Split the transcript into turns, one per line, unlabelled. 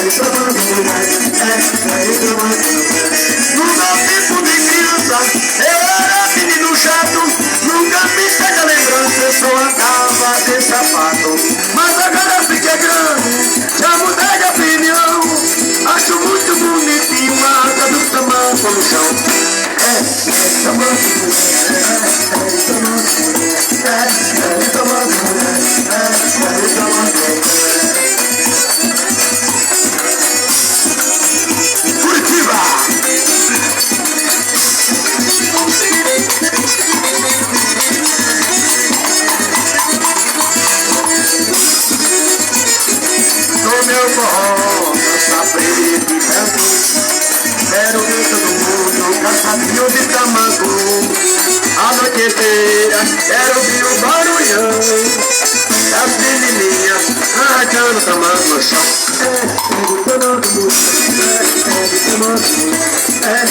No meu tempo de criança, eu era menino chato, nunca me chega a lembrança, eu só andava de sapato. Mas agora fiquei grande, já mudei de opinião, acho muito bonitinho uma asa do tamanco no chão. Curitiba! No meu forró, dança preto e branco, quero ver todo mundo cansadinho de tamanco. A noite inteira quero ouvir o barulhão das menininhas arranjando tamanco no chão. É,